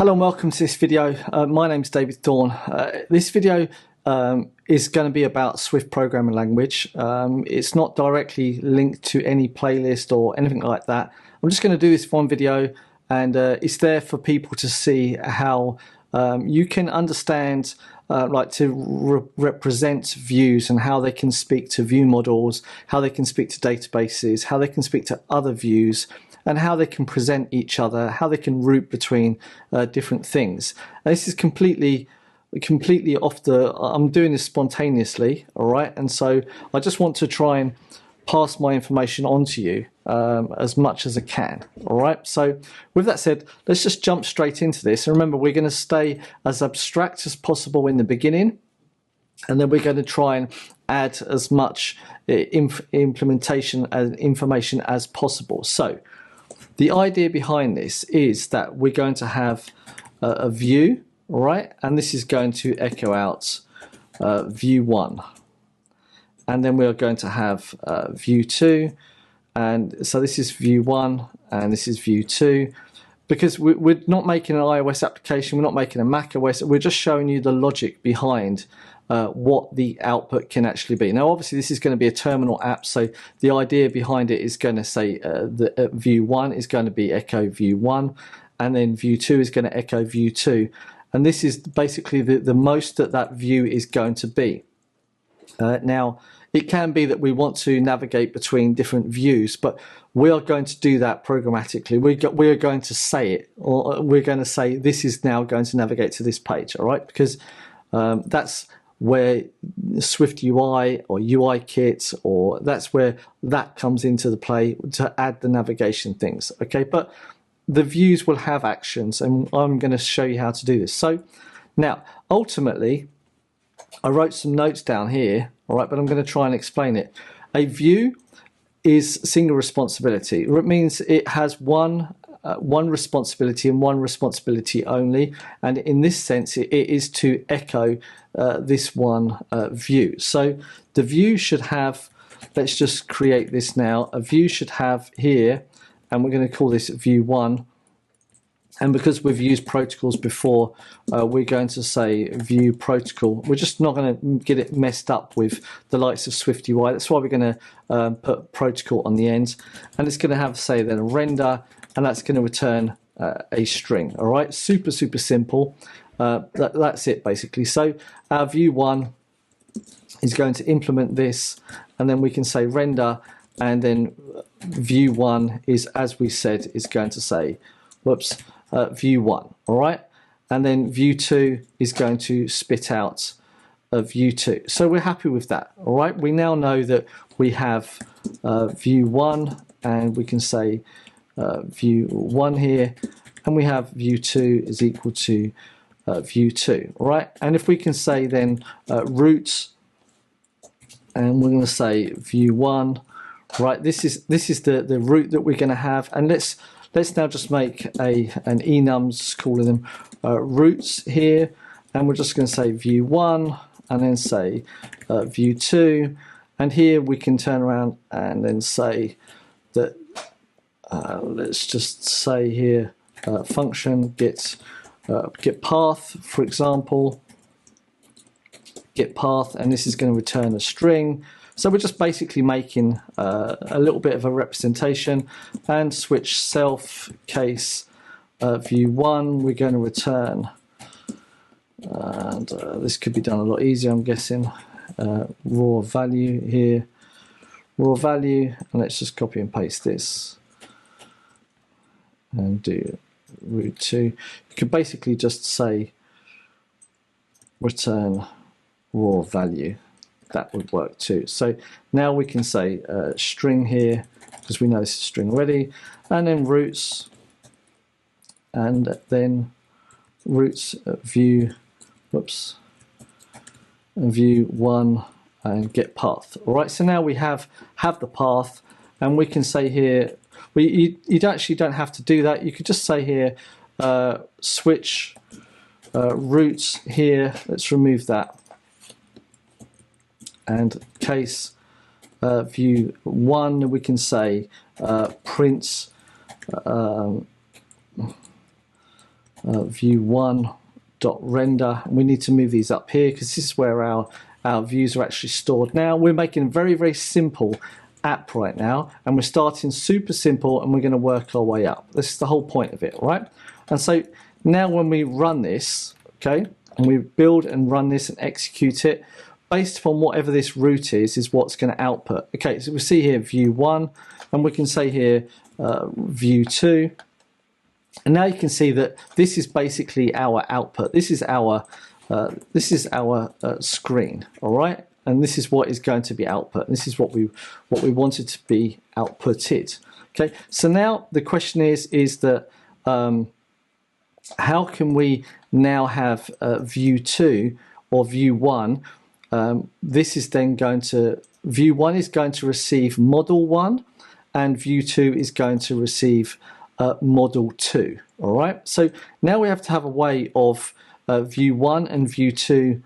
Hello and welcome to this video. My name is David Thorne. This video is going to be about Swift programming language. It's not directly linked to any playlist or anything like that. I'm just going to do this one video, and it's there for people to see how you can understand like to represent views and how they can speak to view models, how they can speak to databases, how they can speak to other views, and how they can present each other, how they can route between different things. And this is completely off the, I'm doing this spontaneously, all right? And so I just want to try and pass my information on to you as much as I can, all right? So with that said, let's just jump straight into this. And remember, we're going to stay as abstract as possible in the beginning, and then we're going to try and add as much implementation and information as possible. So the idea behind this is that we're going to have a view, all right? And this is going to echo out view 1. And then we're going to have view 2. And so this is view 1 and this is view 2. Because we're not making an iOS application, we're not making a Mac OS, we're just showing you the logic behind what the output can actually be. Now, obviously, this is going to be a terminal app, so the idea behind it is going to say view 1 is going to be echo view 1, and then view 2 is going to echo view 2. And this is basically the most that view is going to be. Now, it can be that we want to navigate between different views, but we are going to do that programmatically. We are going to say it, or we're going to say this is now going to navigate to this page, all right? Because that's where Swift UI or UI Kit, or that's where that comes into the play to add the navigation things, okay? But the views will have actions, and I'm going to show you how to do this. So now, ultimately, I wrote some notes down here, all right, but I'm going to try and explain it. A view is single responsibility. It means it has one responsibility and one responsibility only, and in this sense it is to echo this one view. So the view should have, let's just create this now, a view should have here, and we're going to call this view 1, and because we've used protocols before, we're going to say view protocol. We're just not going to get it messed up with the likes of Swift UI. That's why we're going to put protocol on the end, and it's going to have, say, then a render, and that's going to return a string. All right, super simple. That's it basically. So our view 1 is going to implement this, and then we can say render, and then view 1 is, as we said, is going to say, whoops, view 1. All right, and then view 2 is going to spit out view 2. So we're happy with that. All right, we now know that we have view 1, and we can say view 1 here, and we have view 2 is equal to view 2, all right? And if we can say then root, and we're going to say view 1, right? This is the root that we're going to have, and let's now just make an enums, calling them roots here, and we're just going to say view 1, and then say view 2, and here we can turn around and then say that. Let's just say here function get path, for example, get path, and this is going to return a string. So we're just basically making a little bit of a representation, and switch self case view 1, we're going to return, and this could be done a lot easier, I'm guessing, raw value here, raw value, and let's just copy and paste this and do root 2. You could basically just say return raw value. That would work too. So now we can say string here, because we know this is string already, and then roots, and then roots view, whoops, view 1, and get path. All right, so now we have the path, and we can say here, you actually don't have to do that. You could just say here, switch roots here. Let's remove that. And case view 1, we can say print view1.render. We need to move these up here because this is where our views are actually stored. Now we're making a very, very simple app right now, and we're starting super simple and we're going to work our way up. This is the whole point of it, right? And so now when we run this, okay, and we build and run this and execute it, based upon whatever this route is what's going to output. Okay, so we see here view1, and we can say here view2, and now you can see that this is basically our output. This is our screen, all right, and this is what is going to be output. This is what we wanted to be outputted. Okay, so now the question is that how can we now have view2 or view1? This is then going to, view1 is going to receive model 1, and view2 is going to receive model 2. All right, so now we have to have a way of view1 and view2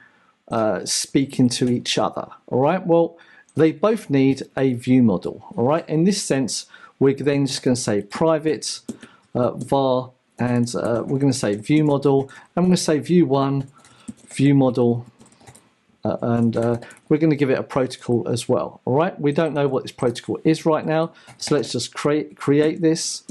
speaking to each other. All right, well, they both need a view model. All right, in this sense, we're then just going to say private var, and we're going to say view model, and we're going to say view1 view model. And we're going to give it a protocol as well. All right, we don't know what this protocol is right now, so let's just create this.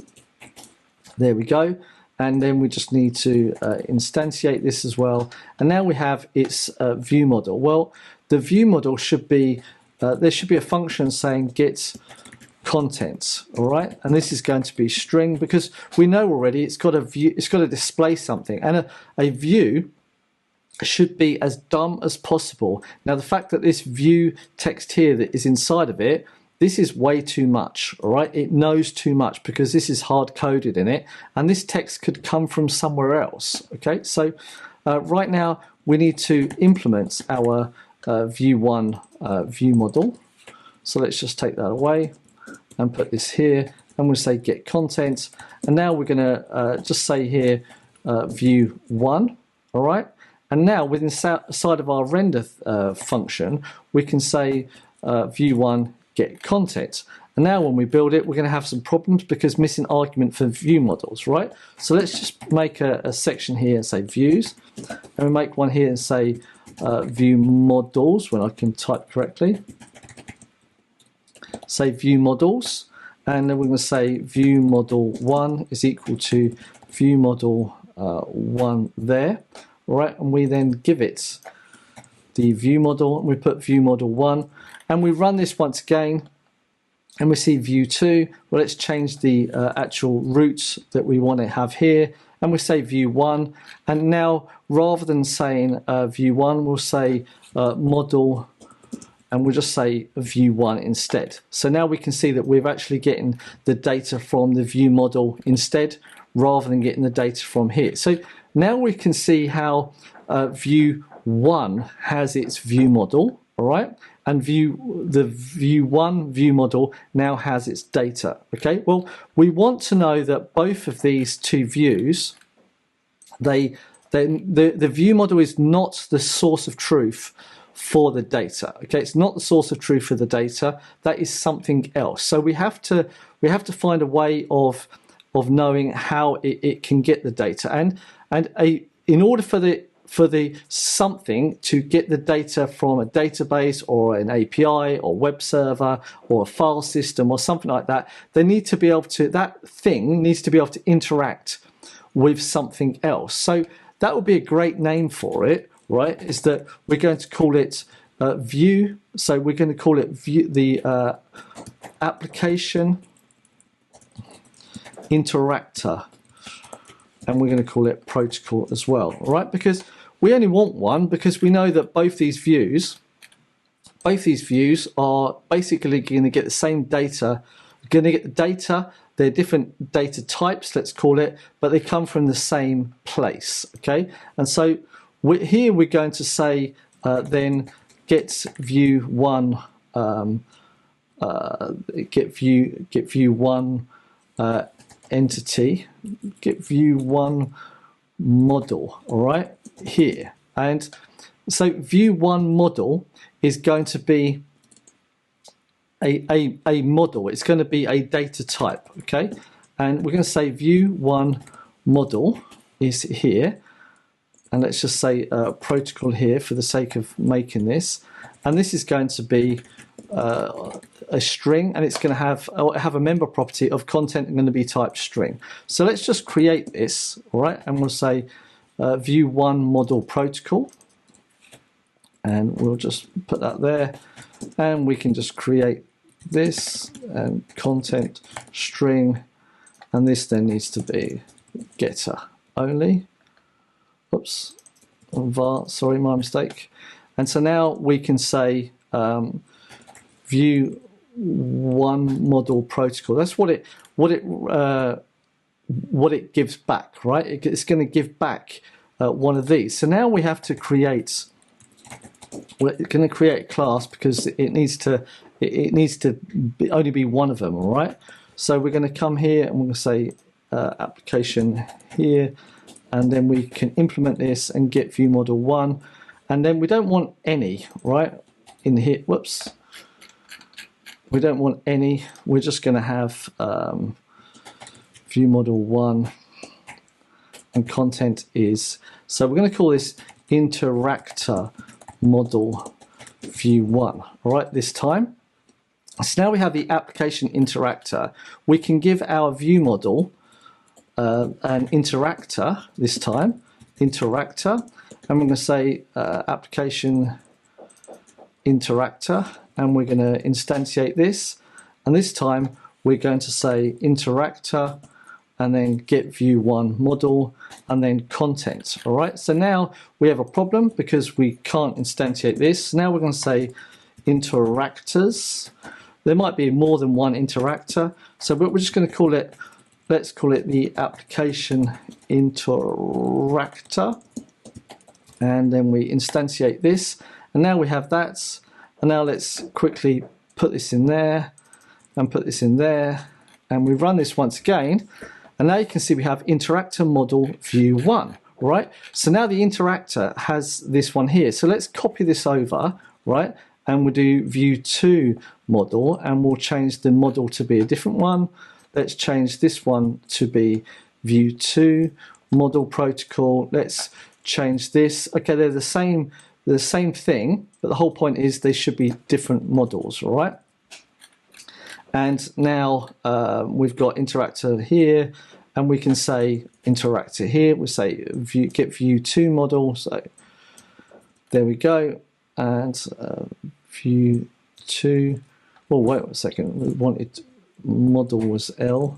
There we go, and then we just need to instantiate this as well. And now we have its view model. Well, the view model should be there should be a function saying get contents. All right, and this is going to be string because we know already it's got a view. It's got to display something, and a view should be as dumb as possible. Now the fact that this view text here that is inside of it, this is way too much. All right, it knows too much because this is hard coded in it, and this text could come from somewhere else. Okay, so right now we need to implement our view1 view model. So let's just take that away and put this here, and we'll say get content, and now we're going to just say here view1. All right. And now within inside of our render function, we can say view1 get content. And now when we build it, we're going to have some problems because missing argument for view models, right? So let's just make a section here and say views, and we make one here and say view models when I can type correctly. Say view models, and then we're going to say view model 1 is equal to view model 1 there. Right, and we then give it the view model, and we put view model 1, and we run this once again, and we see view 2. Well, let's change the actual roots that we want to have here, and we say view 1, and now rather than saying view 1, we'll say model, and we'll just say view 1 instead. So now we can see that we're actually getting the data from the view model instead, rather than getting the data from here. So now we can see how view 1 has its view model, all right, and the view1 view model now has its data. Okay, well, we want to know that both of these two views, the view model is not the source of truth for the data. Okay, it's not the source of truth for the data. That is something else. So we have to find a way of knowing how it can get the data, and in order for the something to get the data from a database or an API or web server or a file system or something like that, they need to be able to, that thing needs to be able to interact with something else. So that would be a great name for it, right? Is that we're going to call it view. So we're going to call it view, the application interactor, and we're going to call it protocol as well, all right? Because we only want one, because we know that both these views are basically going to get the same data, going to get the data. They're different data types, let's call it, but they come from the same place. Okay, and so here we're going to say then get view1 get view1 entity, get view1 model, all right, here. And so view1 model is going to be a model. It's going to be a data type, okay? And we're going to say view1 model is here, and let's just say protocol here for the sake of making this, and this is going to be a string, and it's going to have a member property of content going to be type string. So let's just create this, all right, and we'll say view1 model protocol, and we'll just put that there, and we can just create this and content string, and this then needs to be getter only. Oops, var, sorry, my mistake. And so now we can say view1 model protocol. That's what it gives back, right? It's going to give back one of these. So now we have to create. We're going to create a class because it needs to only be one of them, all right? So we're going to come here and we're going to say application here, and then we can implement this and get view model 1, and then we don't want any, right, in here. Whoops, we don't want any. We're just going to have view model 1, and content is, so we're going to call this interactor model view 1, all right, this time. So now we have the application interactor. We can give our view model an interactor this time, interactor, and we're going to say application interactor, and we're going to instantiate this, and this time we're going to say interactor and then get view1 model and then content. All right, so now we have a problem because we can't instantiate this. Now we're going to say interactors. There might be more than one interactor, so we're just going to call it, let's call it the application interactor, and then we instantiate this, and now we have that. And now let's quickly put this in there and put this in there, and we run this once again, and now you can see we have interactor model view 1, right? So now the interactor has this one here, so let's copy this over, right, and we'll do view 2 model, and we'll change the model to be a different one. Let's change this one to be view 2 model protocol. Let's change this. Okay, they're the same thing, but the whole point is they should be different models, all right? And now we've got interactor here, and we can say interactor here. We say get view 2 model. So there we go, and view 2. Well, wait a second. We wanted model was L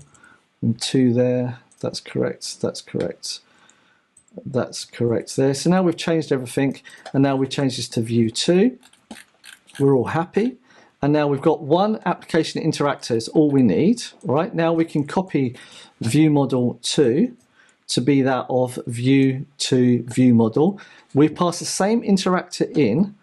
and 2 there. That's correct. That's correct. That's correct there. So now we've changed everything, and now we've changed this to view 2. We're all happy, and now we've got one application interactor is all we need. Right now we can copy view model 2 to be that of view 2 view model. We pass the same interactor in,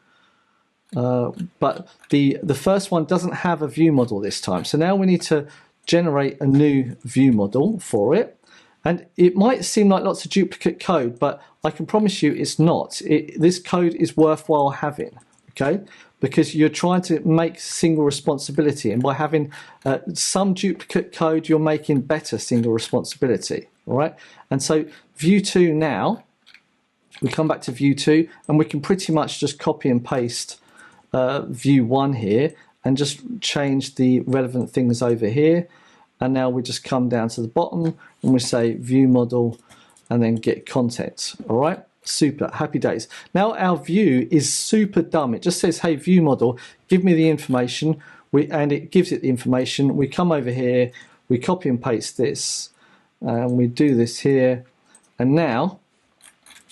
but the first one doesn't have a view model this time. So now we need to generate a new view model for it. And it might seem like lots of duplicate code, but I can promise you it's not. This code is worthwhile having, okay? Because you're trying to make single responsibility, and by having some duplicate code, you're making better single responsibility, all right? And so view 2 now, we come back to view 2, and we can pretty much just copy and paste view 1 here, and just change the relevant things over here. And now we just come down to the bottom and we say view model and then get content. All right, super, happy days. Now our view is super dumb. It just says, hey, view model, give me the information. And it gives it the information. We come over here, we copy and paste this, and we do this here. And now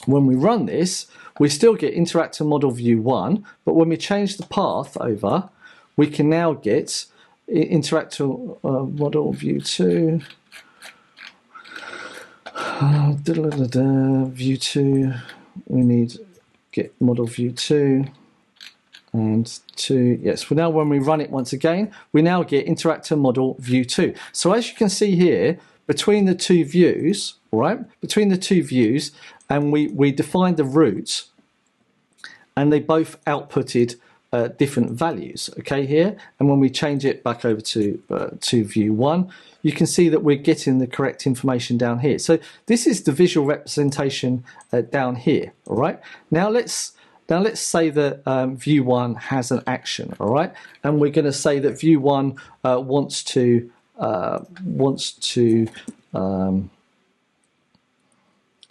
when we run this, we still get interactor model view 1, but when we change the path over, we can now get interactor model view 2, view 2, we need get model view 2 and 2. Yes, well, now when we run it once again, we now get interactor model view 2. So as you can see here, between the two views, right, between the two views, and we defined the roots, and they both outputted different values, okay, here. And when we change it back over to view 1, you can see that we're getting the correct information down here. So this is the visual representation down here, all right? Now let's say that view 1 has an action, all right? And we're going to say that view 1 wants to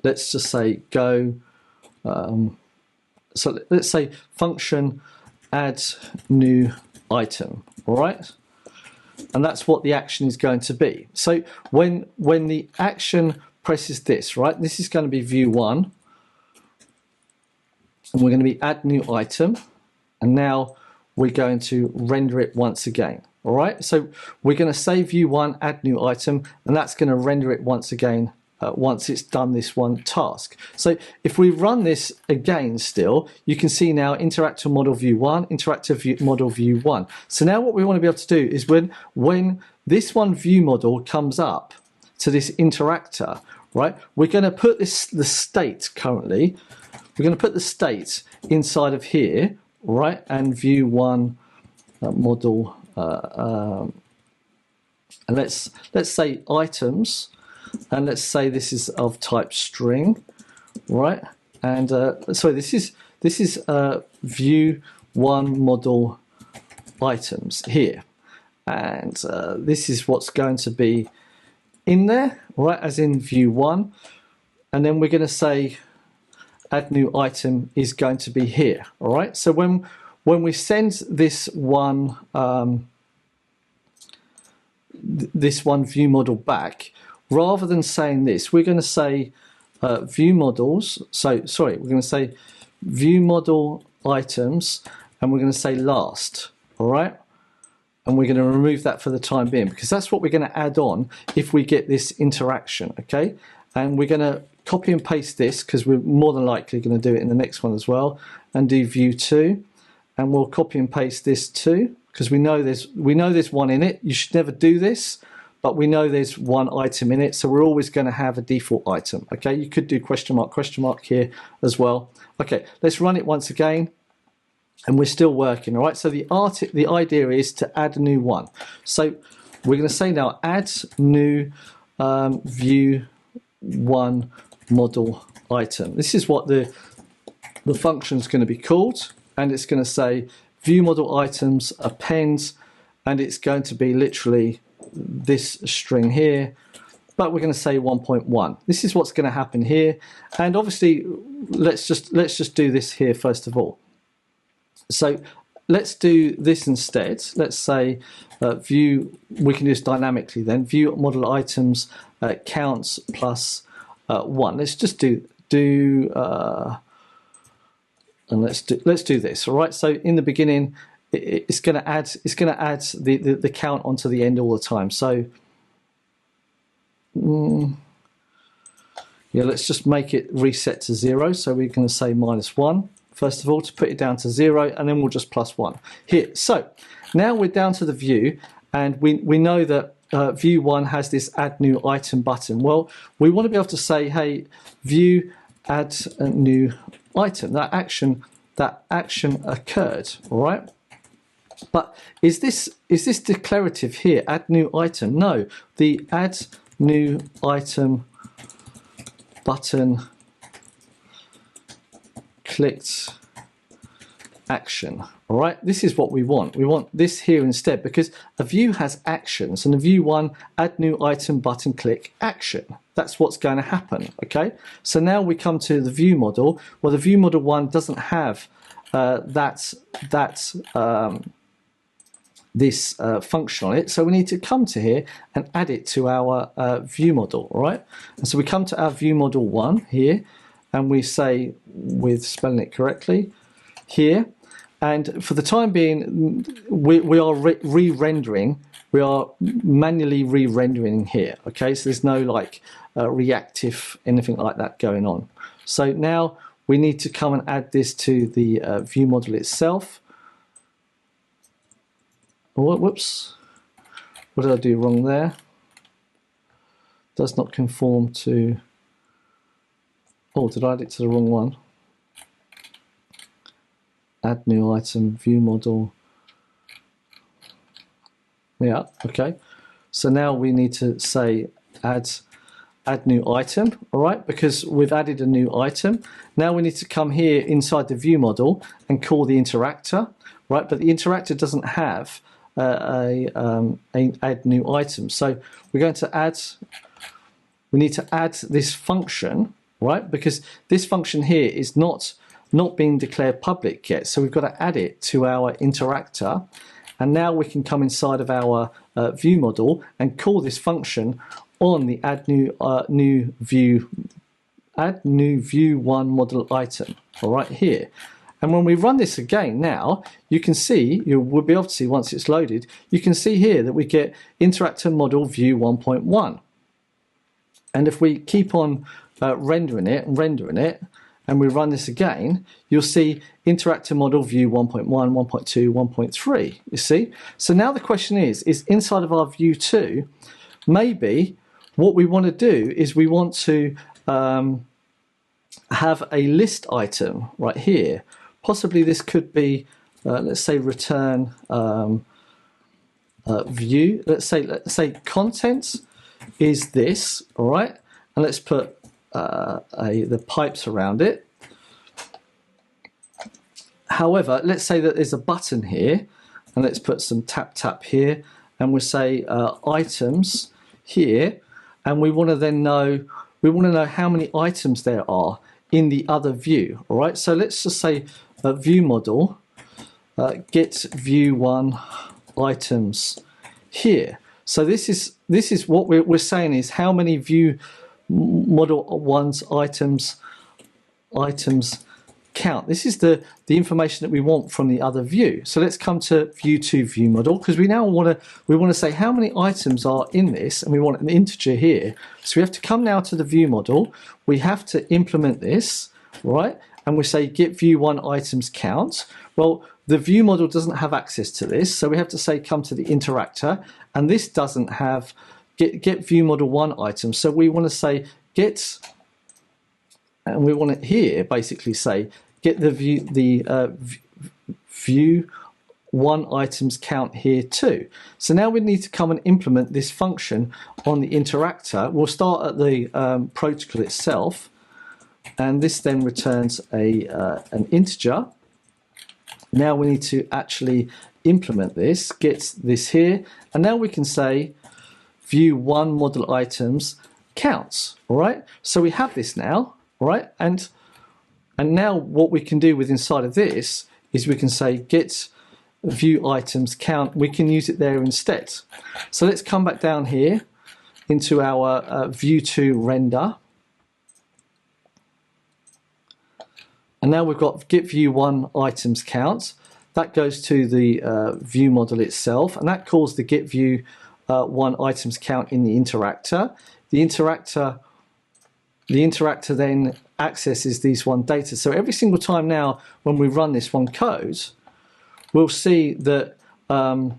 let's just say go. So let's say function add new item, all right? And that's what the action is going to be. So when the action presses this, right, this is going to be view 1, and we're going to be add new item, and now we're going to render it once again, all right? So we're going to say view 1 add new item, and that's going to render it once again once it's done this one task. So if we run this again still, you can see now interactive model view 1, interactive model view 1. So now what we want to be able to do is when this one view model comes up to this interactor, right, we're going to put the state currently, we're going to put the state inside of here, right, and view 1 model, and let's say items, and let's say this is of type string, right? And sorry, this is view 1 model items here, and this is what's going to be in there, right? As in view 1, and then we're going to say add new item is going to be here, all right? So when we send this one view model back, rather than saying this, we're going to say view models. So sorry, we're going to say view model items, and we're going to say last, all right? And we're going to remove that for the time being, because that's what we're going to add on if we get this interaction, okay? And we're going to copy and paste this, because we're more than likely going to do it in the next one as well, and do view 2, and we'll copy and paste this too, because we know there's one in it. You should never do this, but we know there's one item in it, so we're always going to have a default item, okay? You could do question mark here as well. Okay, let's run it once again, and we're still working, all right? So the idea is to add a new one. So we're going to say now add new view 1 model item. This is what the function is going to be called, and it's going to say view model items append, and it's going to be literally this string here, but we're going to say 1.1. This is what's going to happen here, and obviously let's just do this here first of all. So let's do this instead. Let's say view, we can do this dynamically then, view model items counts plus 1. Let's just do and let's do this, all right? So in the beginning, it's going to add the count onto the end all the time. So yeah, let's just make it reset to 0. So we're going to say -1 first of all to put it down to 0, and then we'll just +1 here. So now we're down to the view, and we know that view 1 has this add new item button. Well, we want to be able to say, hey, view add a new item. That action occurred, all right? But is this declarative here? Add new item? No, the add new item button clicked action. All right, this is what we want. We want this here instead, because a view has actions, and a view 1 add new item button click action. That's what's going to happen. Okay, so now we come to the view model. Well, the view model 1 doesn't have this function on it, so we need to come to here and add it to our view model, all right? And so we come to our view model 1 here, and we say, with spelling it correctly here, and for the time being we are re-rendering, we are manually re-rendering here, okay? So there's no like reactive anything like that going on. So now we need to come and add this to the view model itself. Oh, whoops, what did I do wrong there? Does not conform to, oh, did I add it to the wrong one? add new item, view model. Yeah, okay. So now we need to say add new item, all right, because we've added a new item. Now we need to come here inside the view model and call the interactor, right? But the interactor doesn't have add new item. So we're going to add, we need to add this function, right? Because this function here is not being declared public yet. So we've got to add it to our interactor. And now we can come inside of our view model and call this function on the add new view one model item, all right, here. And when we run this again now, you can see, you will be able to see once it's loaded, you can see here that we get interactor model view 1.1. And if we keep on rendering it, and we run this again, you'll see interactor model view 1.1, 1.2, 1.3, you see? So now the question is inside of our view 2, maybe what we want to do is we want to have a list item right here. Possibly this could be, let's say, return view. Let's say contents is this, all right? And let's put the pipes around it. However, let's say that there's a button here, and let's put some tap here, and we'll say items here, and we want to then know, how many items there are in the other view, all right? So let's just say view model get view one items here. So this is what we're saying is how many view model one's items count. This is the information that we want from the other view. So let's come to view 2 view model, because we now want to say how many items are in this, and we want an integer here. So we have to come now to the view model. We have to implement this, right? And we say get view 1 items count. Well, the view model doesn't have access to this, so we have to say come to the interactor, and this doesn't have get view model 1 items. So we want to say get, and we want to here basically say get the view 1 items count here too. So now we need to come and implement this function on the interactor. We'll start at the protocol itself, and this then returns an integer. Now we need to actually implement this, get this here, and now we can say view 1 model items counts, all right? So we have this now, all right? And now what we can do with inside of this is we can say get view items count. We can use it there instead. So let's come back down here into our view 2 render. And now we've got get view 1 items count. That goes to the view model itself, and that calls the get view 1 items count in the interactor. The interactor then accesses these one data. So every single time now when we run this one code, we'll see that when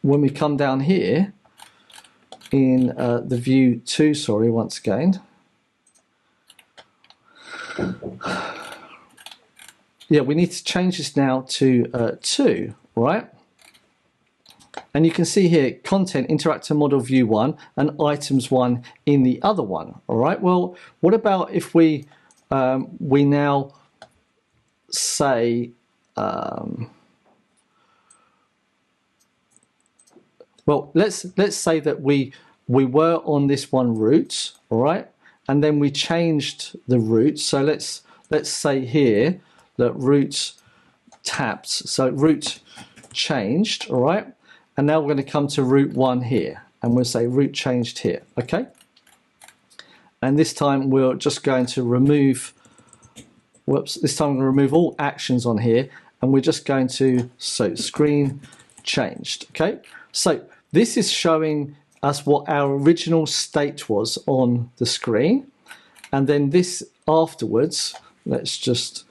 we come down here in the view 2, sorry, once again. Yeah, we need to change this now to 2, right? And you can see here content interactor model view 1 and items 1 in the other one, all right? Well, what about if we now say well, let's say that we were on this one route, all right, and then we changed the route. So let's say here that route tapped, so route changed, all right, and now we're going to come to route 1 here, and we'll say route changed here, okay. And this time we're just going to remove, whoops, this time we're going to remove all actions on here, and we're just going to, so screen changed, okay. So this is showing us what our original state was on the screen, and then this afterwards, let's just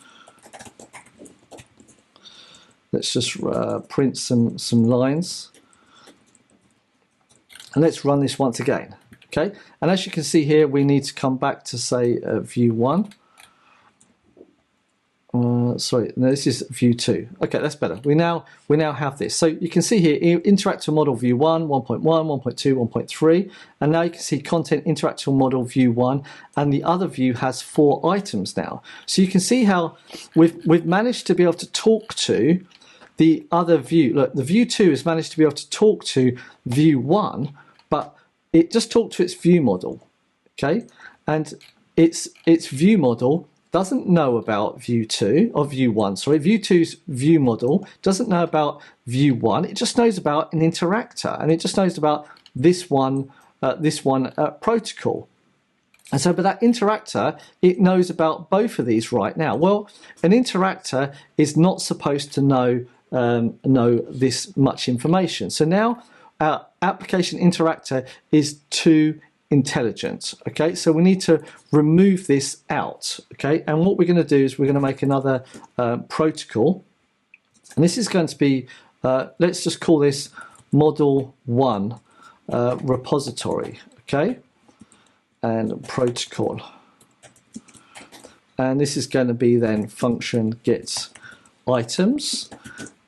print some lines, and let's run this once again, okay. And as you can see here, we need to come back to say view 1, sorry, no, this is view 2. Okay, that's better. We now have this. So you can see here interactive model view 1, 1.1, 1.2, 1.3, and now you can see content interactive model view 1, and the other view has 4 items now. So you can see how we've managed to be able to talk to the other view. Look, the view 2 has managed to be able to talk to view 1, but it just talked to its view model. Okay, and its view model doesn't know about view 2, or view 1, sorry. View 2's view model doesn't know about view 1. It just knows about an interactor, and it just knows about this one protocol. And so, but that interactor, it knows about both of these right now. Well, an interactor is not supposed to know this much information. So now our application interactor is too intelligent. Okay, so we need to remove this out. Okay, and what we're going to do is we're going to make another protocol, and this is going to be let's just call this model 1 repository. Okay, and protocol, and this is going to be then function get items,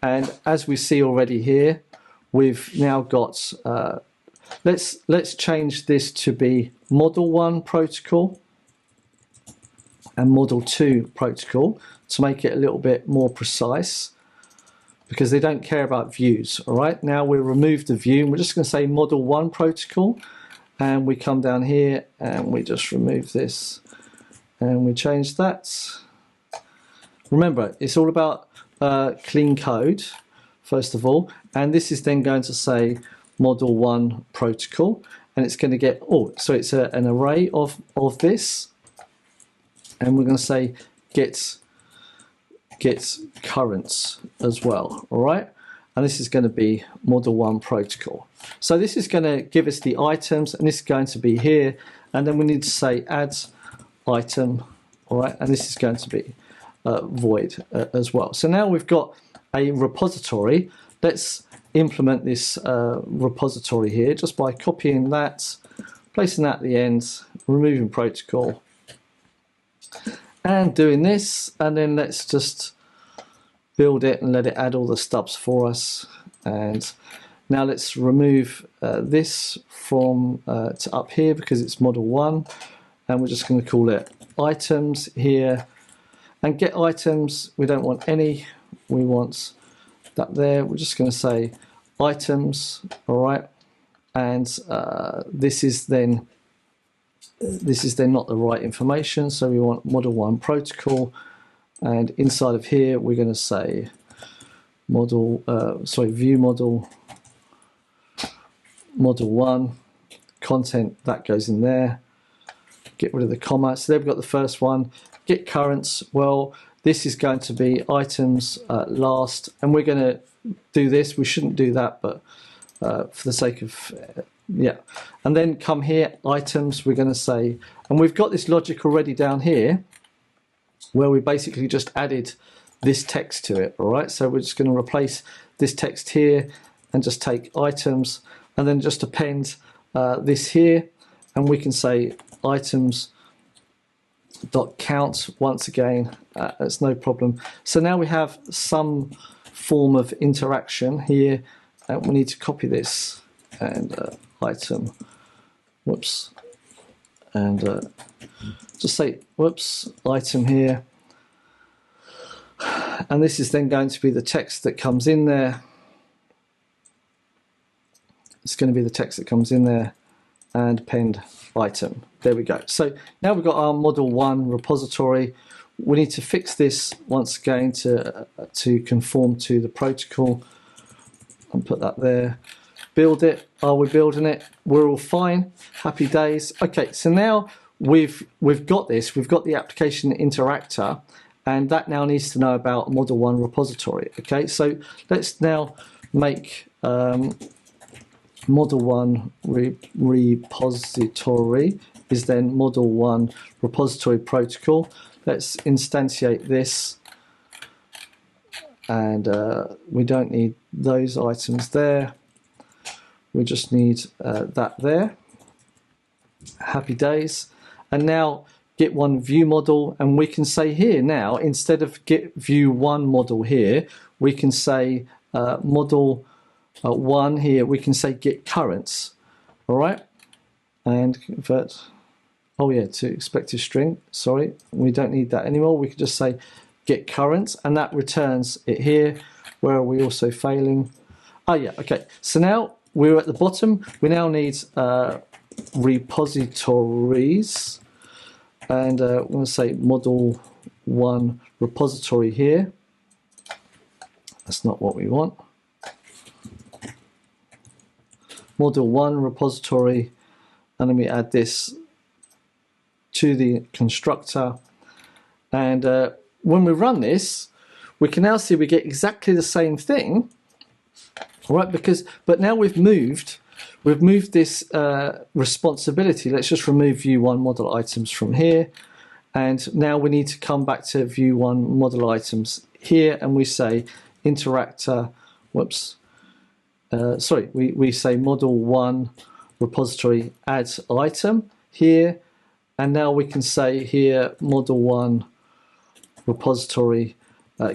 and as we see already here, we've now got let's change this to be model 1 protocol and model 2 protocol to make it a little bit more precise, because they don't care about views. All right, now we remove the view and we're just going to say model 1 protocol, and we come down here and we just remove this and we change that. Remember, it's all about clean code first of all, and this is then going to say model 1 protocol, and it's going to get so it's an array of this, and we're going to say get currents as well. All right, and this is going to be model 1 protocol. So this is going to give us the items, and this is going to be here, and then we need to say add item. All right, and this is going to be void as well. So now we've got a repository. Let's implement this repository here just by copying that, placing that at the end, removing protocol, and doing this, and then let's just build it and let it add all the stubs for us. And now let's remove this from to up here because it's model 1, and we're just going to call it items here, and get items, we don't want any, we want that there. We're just going to say items. All right, and this is then not the right information, so we want model 1 protocol, and inside of here we're going to say model view model 1 content, that goes in there. Get rid of the comma. So there we've got the first one. Get currents. Well, this is going to be items last, and we're going to do this. We shouldn't do that, but for the sake of yeah. And then come here, items, we're going to say, and we've got this logic already down here where we basically just added this text to it. All right, so we're just going to replace this text here and just take items, and then just append this here, and we can say items dot count once again. That's no problem. So now we have some form of interaction here, and we need to copy this and item, whoops, and just say whoops, item here, and this is then going to be the text that comes in there. It's going to be the text that comes in there, and append item. There we go. So now we've got our model 1 repository. We need to fix this once again to conform to the protocol, and put that there. Build it. Are we building it? We're all fine. Happy days. Okay, so now we've got this. We've got the application interactor, and that now needs to know about model 1 repository. Okay, so let's now make model 1 repository is then model 1 repository protocol. Let's instantiate this, and we don't need those items there. We just need that there. Happy days. And now get one view model, and we can say here now, instead of get view one model here, we can say model one here, we can say get currents, all right? And convert, oh yeah, to expected string, sorry, we don't need that anymore. We can just say get currents, and that returns it here. Where are we also failing? Oh yeah, okay, so now we're at the bottom. We now need repositories, and we're going to say model one repository here. That's not what we want. Model one repository, and then we add this to the constructor, and when we run this, we can now see we get exactly the same thing, right? But now we've moved this responsibility. Let's just remove view one model items from here, and now we need to come back to view one model items here, and we say interactor. Whoops. Sorry, we say model one repository adds item here, and now we can say here model one repository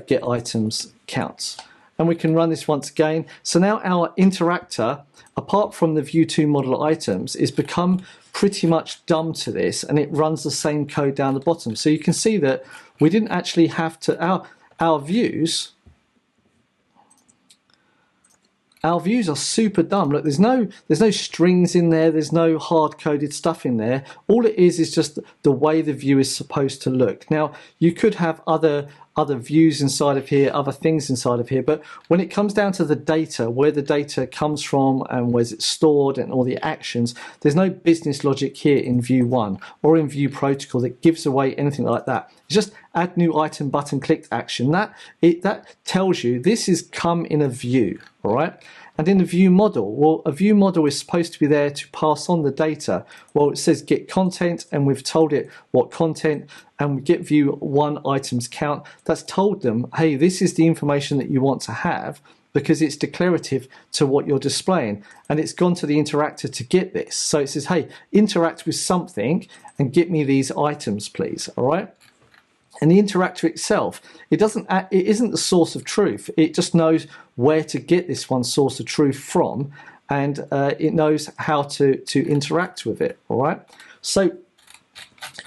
get items counts, and we can run this once again. So now our interactor, apart from the view two model items, is become pretty much dumb to this, and it runs the same code down the bottom. So you can see that we didn't actually have to, our views are super dumb. Look, there's no strings in there, there's no hard-coded stuff in there. All it is just the way the view is supposed to look. Now, you could have other views inside of here, other things inside of here, but when it comes down to the data, where the data comes from and where's it stored and all the actions, there's no business logic here in view one or in view protocol that gives away anything like that. It's just add new item button clicked action. That tells you this is come in a view, all right? And in the view model, well, a view model is supposed to be there to pass on the data. Well, it says get content, and we've told it what content, and we get view one items count. That's told them, hey, this is the information that you want to have, because it's declarative to what you're displaying. And it's gone to the interactor to get this. So it says, hey, interact with something and get me these items, please, all right? And the interactor itself, it isn't the source of truth. It just knows where to get this one source of truth from, and it knows how to interact with it, all right? So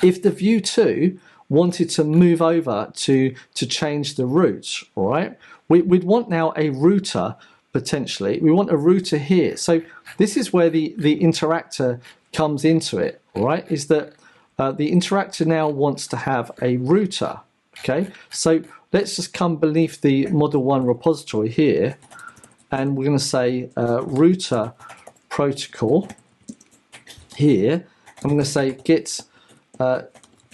if the view 2 wanted to move over to change the route, all right, we'd want now a router, potentially. We want a router here. So this is where the interactor comes into it, all right, is that the interactor now wants to have a router, okay? So let's just come beneath the model one repository here, and we're going to say router protocol here, and we're going to say get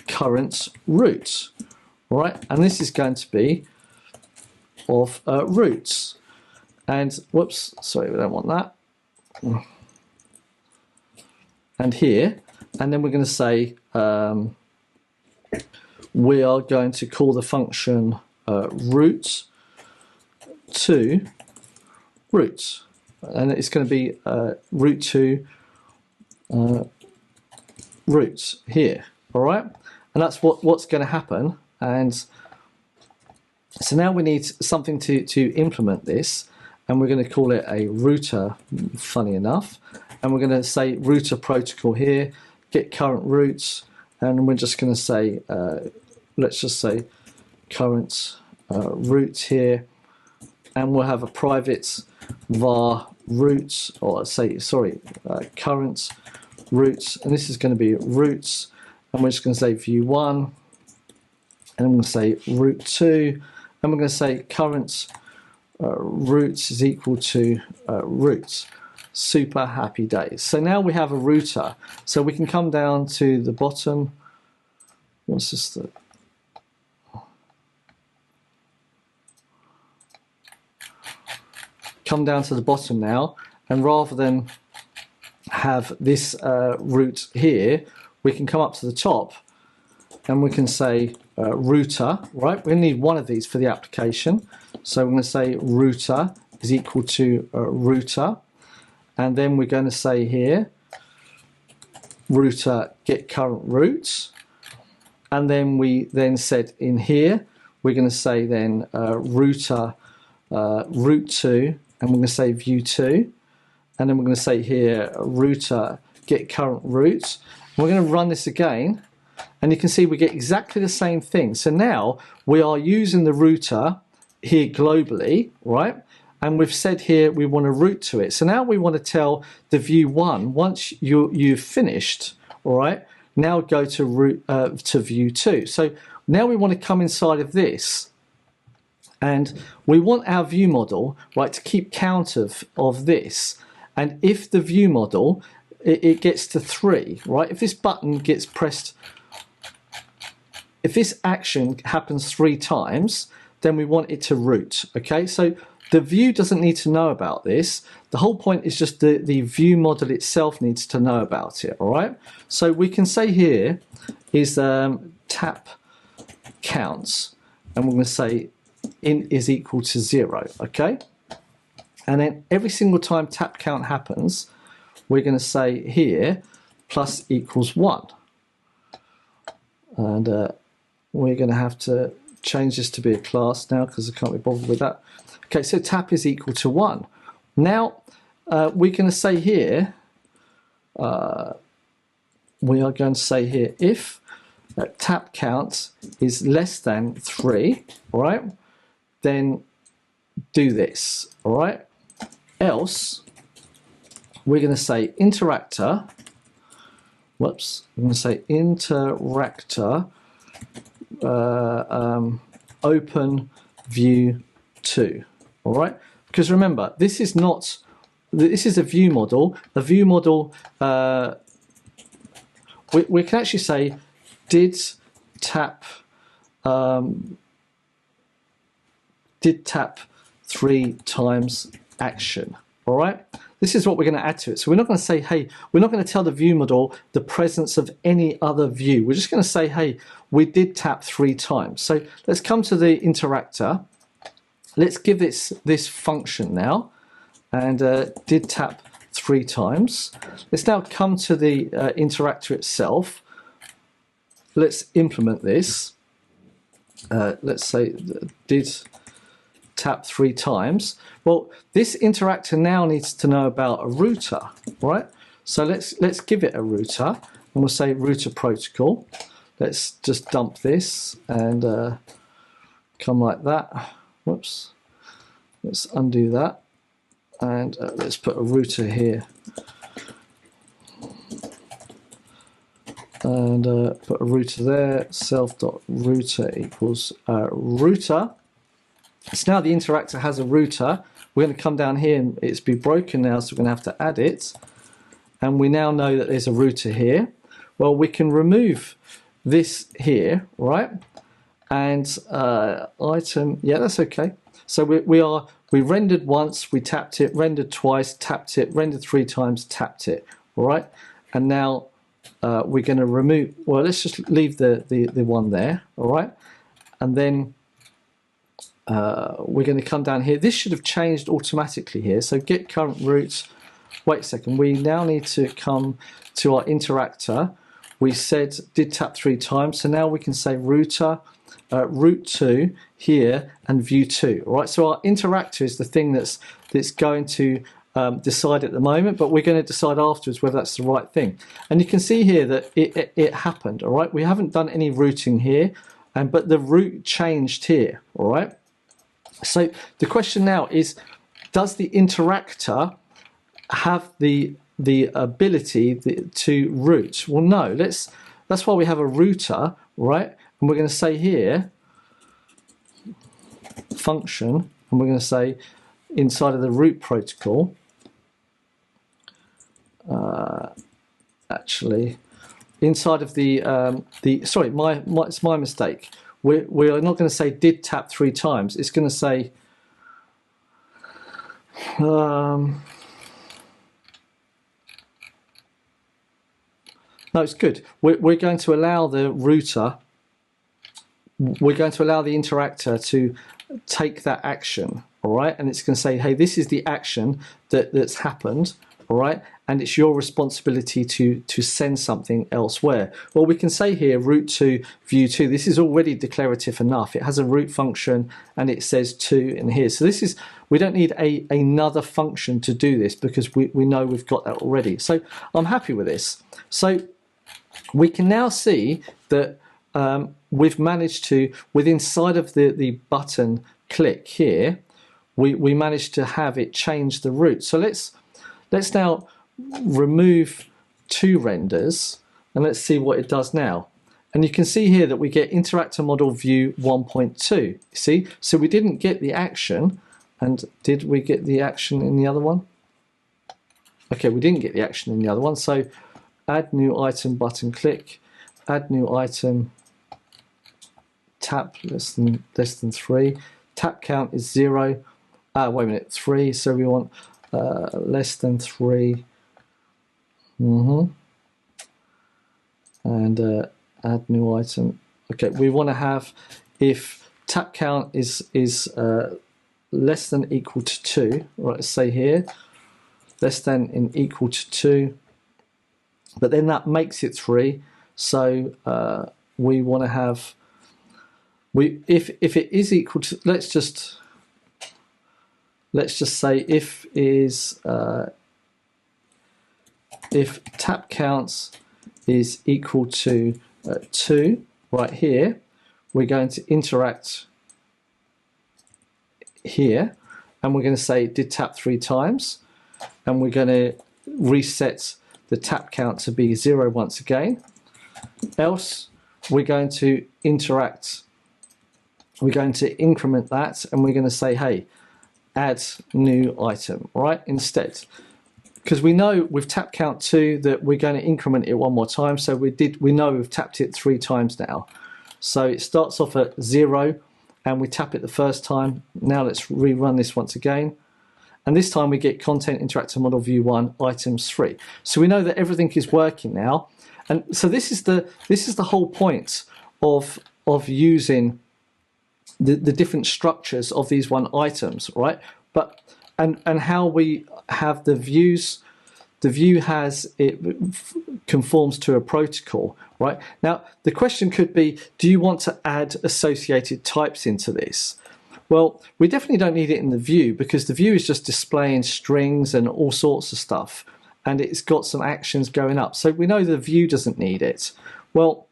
current route, all right? And this is going to be of routes. And whoops, sorry, we don't want that. And here, and then we're going to say we are going to call the function route to routes, and it's going to be route to routes here, all right? And that's what's going to happen. And so now we need something to implement this, and we're going to call it a router, funny enough, and we're going to say router protocol here, get current routes, and we're just going to say, let's just say current route here, and we'll have a private var routes, or say, sorry, current routes, and this is going to be routes, and we're just going to say view 1, and I'm going to say route 2, and we're going to say current routes is equal to routes. Super happy days. So now we have a router, so we can come down to the bottom. What's this? Come down to the bottom now, and rather than have this route here, we can come up to the top, and we can say router, right? We need one of these for the application, so we're going to say router is equal to router. And then we're going to say here, router get current routes. and then we then said in here, we're going to say then router route to, and we're going to say view to, and then we're going to say here router get current route. We're going to run this again, and you can see we get exactly the same thing. So now we are using the router here globally, right? And we've said here we want to route to it. So now we want to tell the view one, once you've finished, all right, now go to route to view two. So now we want to come inside of this, and we want our view model, right, to keep count of this. And if the view model it gets to 3, right? If this button gets pressed, if this action happens 3 times, then we want it to route, okay? So the view doesn't need to know about this. The whole point is just the view model itself needs to know about it, all right? So we can say here is tap counts, and we're going to say int is equal to 0, okay? And then every single time tap count happens, we're going to say here plus equals 1. And we're going to have to change this to be a class now because I can't be bothered with that. Okay, so tap is equal to 1. Now we're going to say here, we are going to say here if tap count is less than 3, all right, then do this, all right? Else, we're going to say interactor, whoops, I'm going to say interactor open view 2, all right? Because remember, this is not, this is a view model. A view model, we can actually say did tap 3 times action, all right? This is what we're going to add to it. So we're not going to say, hey, we're not going to tell the view model the presence of any other view. We're just going to say, hey, we did tap 3 times. So let's come to the interactor. Let's give this function now, and did tap 3 times. Let's now come to the interactor itself. Let's implement this. Let's say did tap 3 times. Well, this interactor now needs to know about a router, right? So let's give it a router, and we'll say router protocol. Let's just dump this and come like that. Whoops. Let's undo that, and let's put a router here, and put a router there. Self.router equals router. So now the interactor has a router. We're going to come down here, and it's been broken now, so we're going to have to add it. And we now know that there's a router here. Well, we can remove this here, right? And item, yeah, that's okay. So we rendered once, we tapped it, rendered twice, tapped it, rendered 3 times, tapped it, all right? And now we're going to remove, well, let's just leave the one there, all right? And then we're going to come down here. This should have changed automatically here. So get current route. Wait a second. We now need to come to our interactor. We said did tap 3 times. So now we can say router, route to here, and view 2. All right. So our interactor is the thing that's going to decide at the moment, but we're going to decide afterwards whether that's the right thing. And you can see here that it happened. All right. We haven't done any routing here, but the route changed here. All right. So the question now is, does the interactor have the ability to route? Well, no. That's why we have a router, right? And we're going to say here function, and we're going to say inside of the route protocol. Actually, inside of the sorry, it's my mistake. We are not going to say did tap 3 times. It's going to say no, it's good. We're going to allow the router, we're going to allow the interactor to take that action, all right? And it's going to say, hey, this is the action that's happened, all right? and it's your responsibility to send something elsewhere. Well, we can say here route to view to. This is already declarative enough. It has a route function and it says to in here. So this is, we don't need another function to do this because we know we've got that already. So I'm happy with this. So we can now see that we've managed to, within side of the button click here, we managed to have it change the route. So let's now remove 2 renders and let's see what it does now. And you can see here that we get interactor model view 1.2. See, so we didn't get the action. And did we get the action in the other one? Okay, we didn't get the action in the other one. So add new item button click, add new item, tap less than 3, tap count is 0. Wait a minute, 3. So we want less than 3. And add new item. Okay, we want to have if tap count is less than equal to 2. Right, let's say here less than and equal to 2. But then that makes it 3. So we want to have if it is equal to, let's just say if tap counts is equal to 2 right here, we're going to interact here and we're going to say did tap 3 times and we're going to reset the tap count to be 0 once again. Else we're going to interact, we're going to increment that and we're going to say hey, add new item, right, instead. Because we know with tap count 2 that we're going to increment it 1 more time, so we know we've tapped it 3 times now. So it starts off at 0 and we tap it the first time. Now let's rerun this once again. And this time we get content interactor model view 1 items 3. So we know that everything is working now. And so this is the whole point of using the different structures of these 1 items, right? But and how we have the views. The view has it conforms to a protocol, right? Now the question could be, do you want to add associated types into this? Well, we definitely don't need it in the view because the view is just displaying strings and all sorts of stuff, and it's got some actions going up. So we know the view doesn't need it. Well,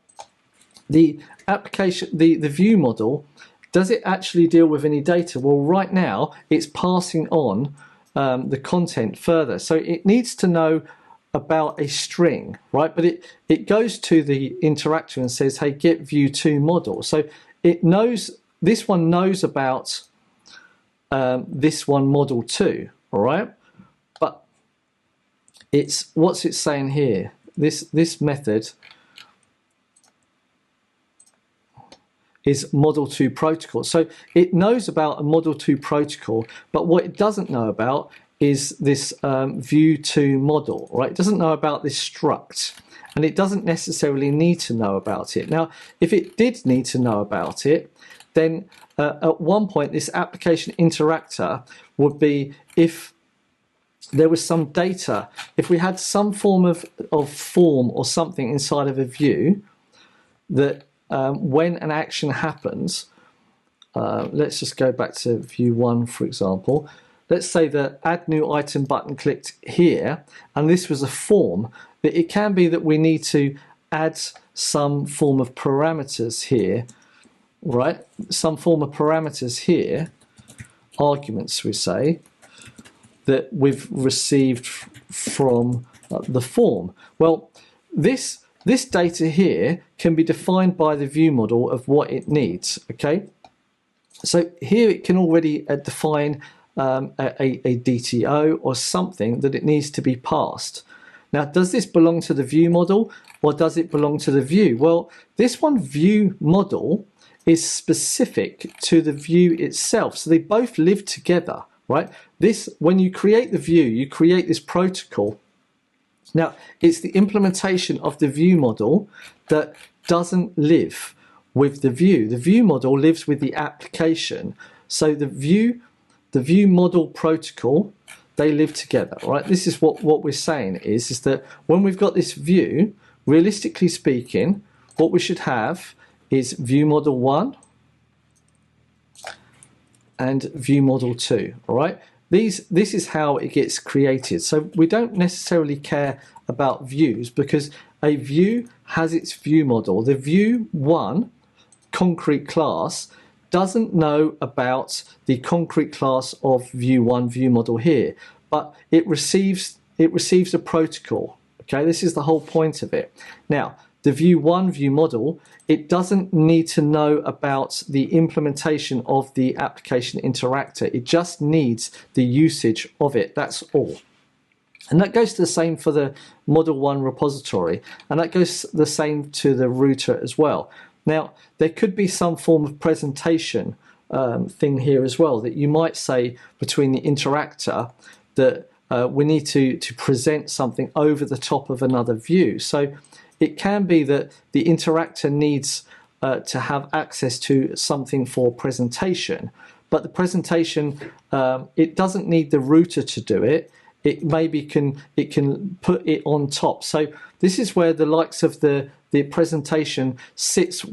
the application, the view model, does it actually deal with any data? Well, right now it's passing on the content further. So it needs to know about a string, right? But it goes to the interactor and says, hey, get view 2 model. So it knows, this one knows about this one model too, all right? But what's it saying here? This method is model 2 protocol. So it knows about a model 2 protocol, but what it doesn't know about is this view 2 model, right? It doesn't know about this struct, and it doesn't necessarily need to know about it. Now, if it did need to know about it, then at one point this application interactor would be if there was some data, if we had some form of form or something inside of a view that when an action happens, let's just go back to view 1 for example. Let's say that add new item button clicked here, and this was a form. That it can be that we need to add some form of parameters here, right? Some form of parameters here, arguments we say, that we've received from the form. Well, this data here can be defined by the view model of what it needs, okay? So here it can already define a DTO or something that it needs to be passed. Now, does this belong to the view model or does it belong to the view? Well, this one view model is specific to the view itself. So they both live together, right? This, when you create the view, you create this protocol. Now, it's the implementation of the view model that doesn't live with the view. The view model lives with the application. So the view model protocol they live together, right? This is what we're saying is that when we've got this view, realistically speaking, what we should have is view model 1 and view model 2, all right? This is how it gets created. So we don't necessarily care about views because a view has its view model. The view 1 concrete class doesn't know about the concrete class of view 1 view model here, but it receives a protocol. Okay, this is the whole point of it. Now, the view 1 view model, it doesn't need to know about the implementation of the application interactor. It just needs the usage of it. That's all. And that goes to the same for the model 1 repository, and that goes the same to the router as well. Now, there could be some form of presentation thing here as well, that you might say between the interactor that we need to present something over the top of another view. So it can be that the interactor needs to have access to something for presentation, but the presentation, it doesn't need the router to do it. It maybe can put it on top. So this is where the likes of the presentation sits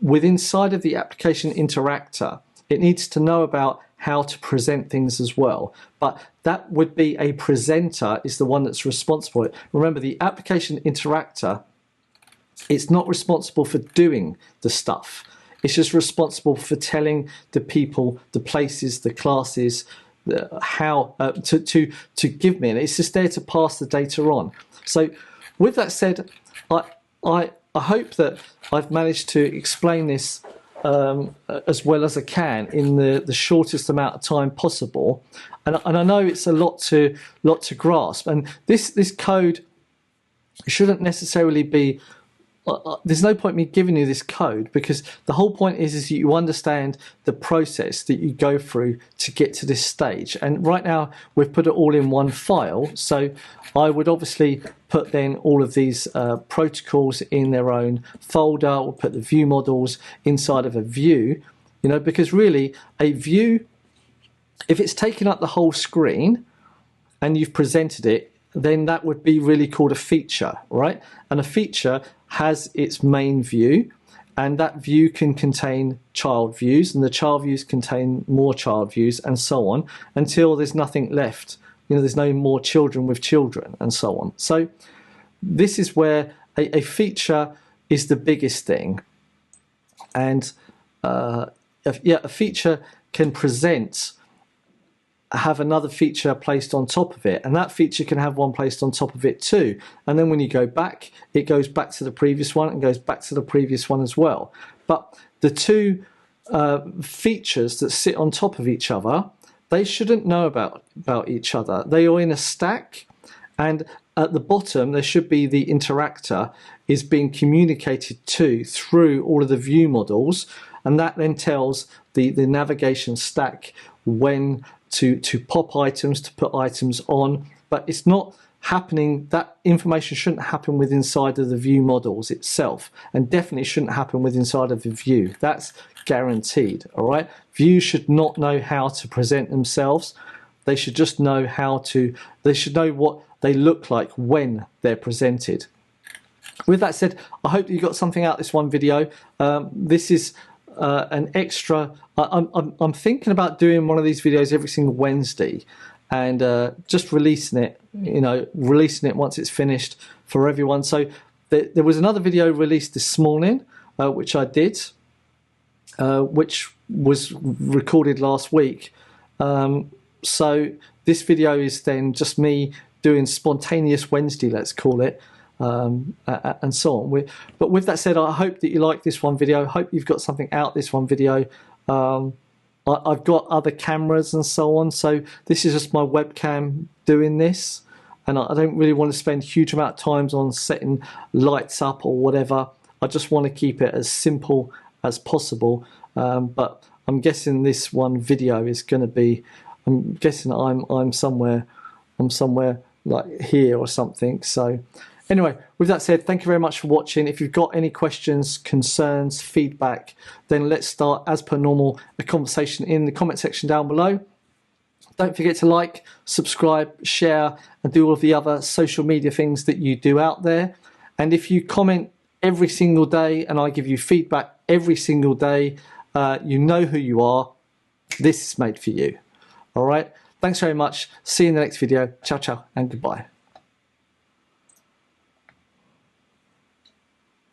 within inside of the application interactor. It needs to know about how to present things as well, but that would be a presenter is the one that's responsible. Remember, the application interactor, it's not responsible for doing the stuff. It's just responsible for telling the people, the places, the classes, how to give me, and it's just there to pass the data on. So with that said, I hope that I've managed to explain this as well as I can in the shortest amount of time possible, and I know it's a lot to grasp, and this code shouldn't necessarily be there's no point me giving you this code, because the whole point is that you understand the process that you go through to get to this stage. And right now we've put it all in one file, so I would obviously put then all of these protocols in their own folder, or put the view models inside of a view, you know, because really a view, if it's taken up the whole screen and you've presented it, then that would be really called a feature, right? And a feature has its main view, and that view can contain child views, and the child views contain more child views, and so on, until there's nothing left. You know, there's no more children with children, and so on. So this is where a feature is the biggest thing, and a feature can have another feature placed on top of it, and that feature can have one placed on top of it too, and then when you go back, it goes back to the previous one and goes back to the previous one as well. But the two features that sit on top of each other, they shouldn't know about each other. They are in a stack, and at the bottom there should be the interactor is being communicated to through all of the view models, and that then tells the navigation stack when to pop items, to put items on. But it's not happening, that information shouldn't happen with inside of the view models itself, and definitely shouldn't happen with inside of the view. That's guaranteed, all right? Views should not know how to present themselves. They should just know they should know what they look like when they're presented. With that said, I hope that you got something out of this one video. This is an extra. I'm thinking about doing one of these videos every single Wednesday, and just releasing it, you know, releasing it once it's finished for everyone. So there was another video released this morning, which I did, which was recorded last week. So this video is then just me doing spontaneous Wednesday, let's call it, and so on. But with that said, I hope that you like this one video. I hope you've got something out this one video. I've got other cameras and so on, so this is just my webcam doing this, and I don't really want to spend a huge amount of time on setting lights up or whatever. I just want to keep it as simple as possible, but I'm guessing this one video is going to be, I'm guessing I'm somewhere like here or something. So anyway, with that said, thank you very much for watching. If you've got any questions, concerns, feedback, then let's start, as per normal, a conversation in the comment section down below. Don't forget to like, subscribe, share, and do all of the other social media things that you do out there. And if you comment every single day and I give you feedback every single day, you know who you are. This is made for you. All right. Thanks very much. See you in the next video. Ciao, ciao, and goodbye.